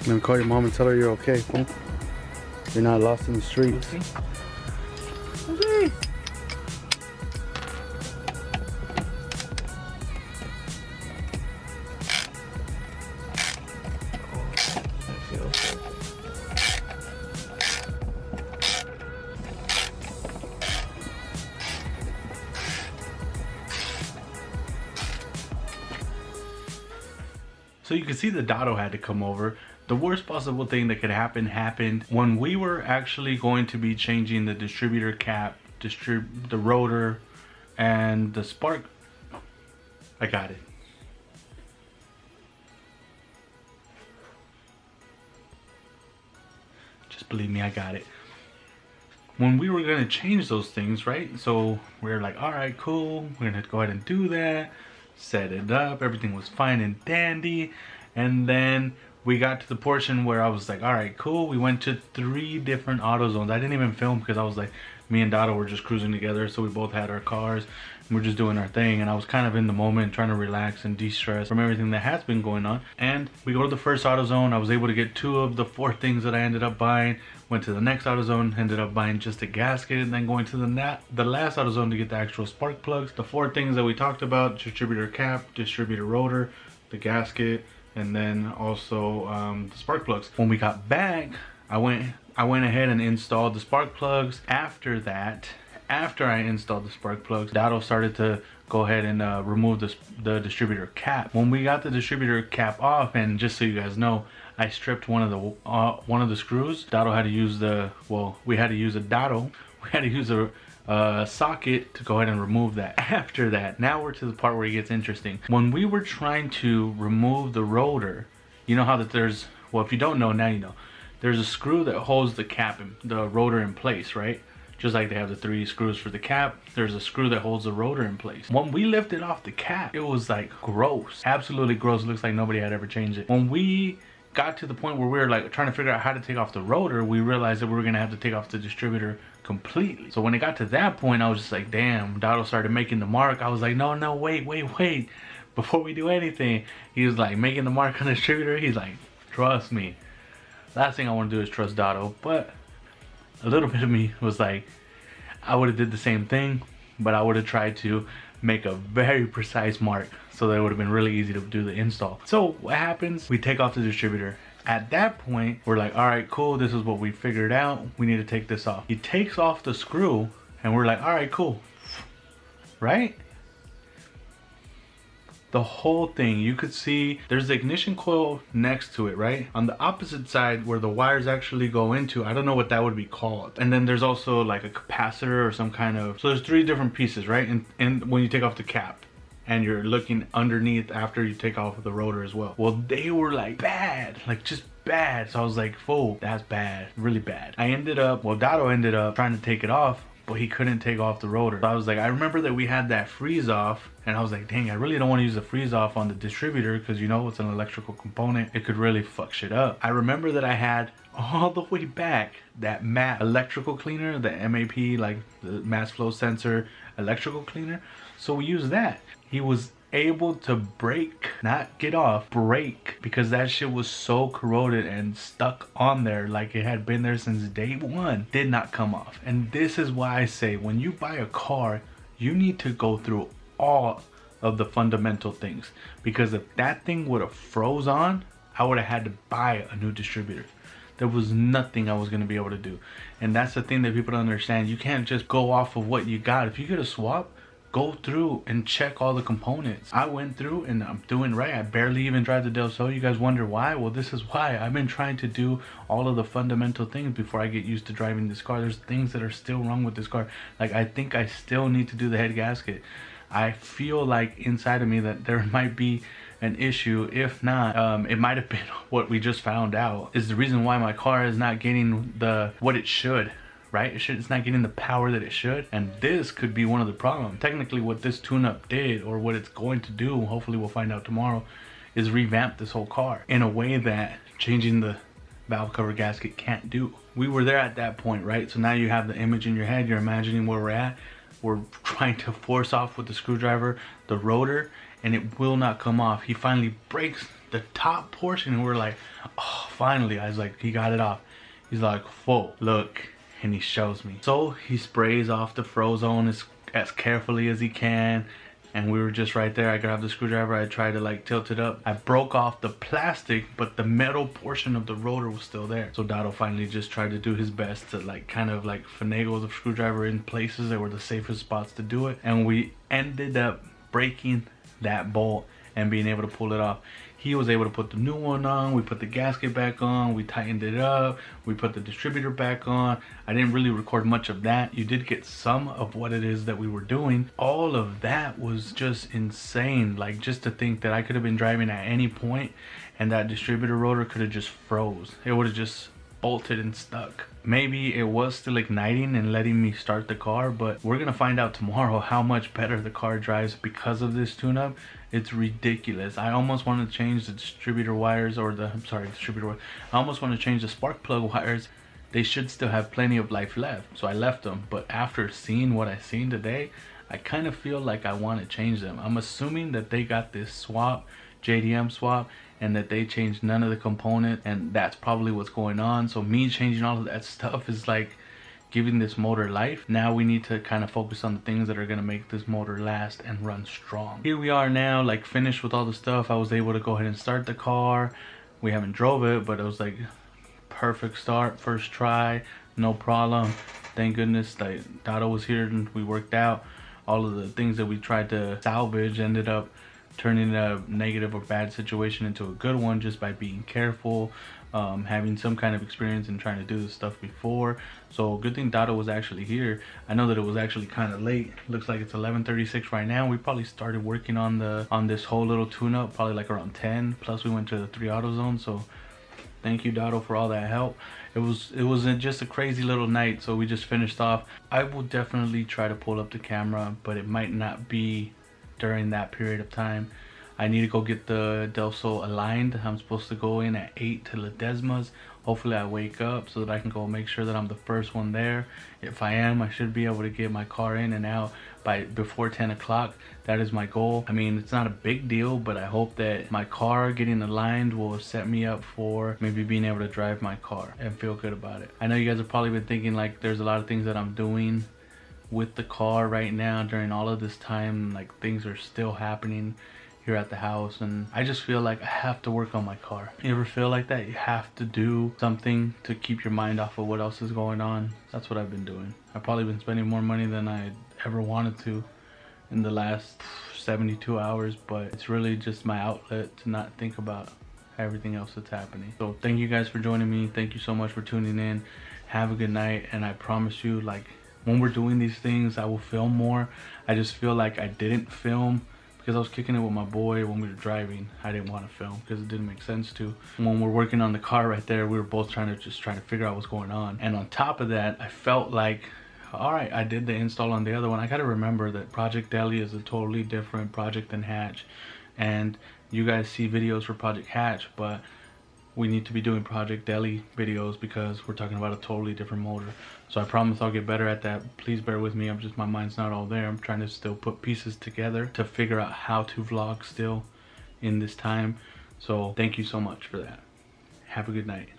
I'm gonna call your mom and tell her you're okay, fool. You're not lost in the streets. Okay. So you can see the Dotto had to come over. The worst possible thing that could happen happened when we were actually going to be changing the distributor cap, the rotor, and the spark. I got it. Just believe me, I got it. When we were gonna change those things, right? So we were like, all right, cool. We're gonna go ahead and do that. Set it up. Everything was fine and dandy. And then we got to the portion where I was like, all right, cool. We went to 3 different auto zones. I didn't even film because I was like, me and Dotto were just cruising together. So we both had our cars. We're just doing our thing, and I was kind of in the moment trying to relax and de-stress from everything that has been going on. And we go to the first auto zone. I was able to get 2 of the 4 things that I ended up buying. Went to the next auto zone, ended up buying just a gasket, and then going to the last auto zone to get the actual spark plugs. The 4 things that we talked about: distributor cap, distributor rotor, the gasket, and then also the spark plugs. When we got back, I went ahead and installed the spark plugs. After that, after I installed the spark plugs, Dotto started to go ahead and remove the distributor cap. When we got the distributor cap off, and just so you guys know, I stripped one of the screws. Dotto had to use we had to use a socket to go ahead and remove that. After that, now we're to the part where it gets interesting. When we were trying to remove the rotor, you know how that there's, well, if you don't know, now you know, there's a screw that holds the rotor in place, right? Just like they have the 3 screws for the cap, there's a screw that holds the rotor in place. When we lifted off the cap, it was like gross, absolutely gross. It looks like nobody had ever changed it. When we got to the point where we were like trying to figure out how to take off the rotor, we realized that we were gonna have to take off the distributor completely. So when it got to that point, I was just like, damn. Dotto started making the mark. I was like, no, wait. Before we do anything, he was like making the mark on the distributor. He's like, trust me. Last thing I want to do is trust Dotto, but a little bit of me was like, I would have did the same thing, but I would have tried to make a very precise mark so that it would have been really easy to do the install. So what happens? We take off the distributor. At that point, we're like, all right, cool. This is what we figured out. We need to take this off. He takes off the screw, and we're like, all right, cool. Right? The whole thing, you could see there's the ignition coil next to it, right? On the opposite side where the wires actually go into, I don't know what that would be called. And then there's also like a capacitor or some kind of, so there's 3 different pieces, right? And when you take off the cap, and you're looking underneath after you take off the rotor as well. Well, they were like bad, like just bad. So I was like, "Fool, that's bad, really bad." Dotto ended up trying to take it off, but he couldn't take off the rotor. So I was like, I remember that we had that freeze off, and I was like, dang, I really don't want to use the freeze off on the distributor because you know it's an electrical component. It could really fuck shit up. I remember that I had all the way back that matte electrical cleaner, the MAP, like the mass flow sensor electrical cleaner. So we used that. He was able to break, not get off, break, because that shit was so corroded and stuck on there like it had been there since day 1. Did not come off. And this is why I say, when you buy a car, you need to go through all of the fundamental things, because if that thing would have froze on, I would have had to buy a new distributor. There was nothing I was going to be able to do. And that's the thing that people don't understand. You can't just go off of what you got. If you get a swap, go through and check all the components. I went through and I'm doing right. I barely even drive the Del Sol. You guys wonder why? Well, this is why. I've been trying to do all of the fundamental things before I get used to driving this car. There's things that are still wrong with this car. Like, I think I still need to do the head gasket. I feel like inside of me that there might be an issue. If not, it might have been what we just found out is the reason why my car is not getting what it should. Right? It's not getting the power that it should, and this could be one of the problems. Technically, what this tune-up did, or what it's going to do, hopefully we'll find out tomorrow, is revamp this whole car in a way that changing the valve cover gasket can't do. We were there at that point, right? So now you have the image in your head, you're imagining where we're at. We're trying to force off with the screwdriver the rotor, and it will not come off. He finally breaks the top portion, and we're like, oh, finally. I was like, he got it off. He's like, whoa, look. And he shows me. So he sprays off the Frozone as carefully as he can. And we were just right there. I grabbed the screwdriver. I tried to like tilt it up. I broke off the plastic, but the metal portion of the rotor was still there. So Dado finally just tried to do his best to like kind of like finagle the screwdriver in places that were the safest spots to do it. And we ended up breaking that bolt and being able to pull it off. He was able to put the new one on. We put the gasket back on. We tightened it up. We put the distributor back on. I didn't really record much of that. You did get some of what it is that we were doing. All of that was just insane. Like, just to think that I could have been driving at any point and that distributor rotor could have just froze. It would have just bolted and stuck. Maybe it was still igniting and letting me start the car, but we're gonna find out tomorrow how much better the car drives because of this tune-up. It's ridiculous. I almost want to change the distributor wires, or the distributor wire. I almost want to change the spark plug wires. They should still have plenty of life left, so I left them. But after seeing what I seen today, I kind of feel like I want to change them. I'm assuming that they got this swap, JDM swap, and that they changed none of the components, and that's probably what's going on. So me changing all of that stuff is like giving this motor life. Now we need to kind of focus on the things that are going to make this motor last and run strong. Here we are now, like finished with all the stuff. I was able to go ahead and start the car. We haven't drove it, but it was like perfect start, first try, no problem. Thank goodness like Dado was here and we worked out. All of the things that we tried to salvage ended up turning a negative or bad situation into a good one just by being careful, having some kind of experience and trying to do this stuff before. So good thing Dado was actually here. I know that it was actually kind of late. Looks like it's 11:36 right now. We probably started working on this whole little tune-up probably like around 10. Plus we went to the 3 AutoZone. So thank you, Dado, for all that help. It was just a crazy little night. So we just finished off. I will definitely try to pull up the camera, but it might not be during that period of time. I need to go get the Del Sol aligned. I'm supposed to go in at 8 to Ledesma's. Hopefully I wake up so that I can go make sure that I'm the first one there. If I am, I should be able to get my car in and out before 10 o'clock. That is my goal. I mean, it's not a big deal, but I hope that my car getting aligned will set me up for maybe being able to drive my car and feel good about it. I know you guys have probably been thinking like there's a lot of things that I'm doing with the car right now during all of this time. Like, things are still happening here at the house, and I just feel like I have to work on my car. You ever feel like that? You have to do something to keep your mind off of what else is going on. That's what I've been doing. I've probably been spending more money than I ever wanted to in the last 72 hours, but it's really just my outlet to not think about everything else that's happening. So thank you guys for joining me. Thank you so much for tuning in. Have a good night, and I promise you, like, when we're doing these things, I will film more. I just feel like I didn't film because I was kicking it with my boy when we were driving. I didn't want to film because it didn't make sense to. When we're working on the car right there, we were both trying to figure out what's going on. And on top of that, I felt like, all right, I did the install on the other one. I got to remember that Project Deli is a totally different project than Hatch. And you guys see videos for Project Hatch, but we need to be doing Project Deli videos because we're talking about a totally different motor. So I promise I'll get better at that. Please bear with me. My mind's not all there. I'm trying to still put pieces together to figure out how to vlog still in this time. So thank you so much for that. Have a good night.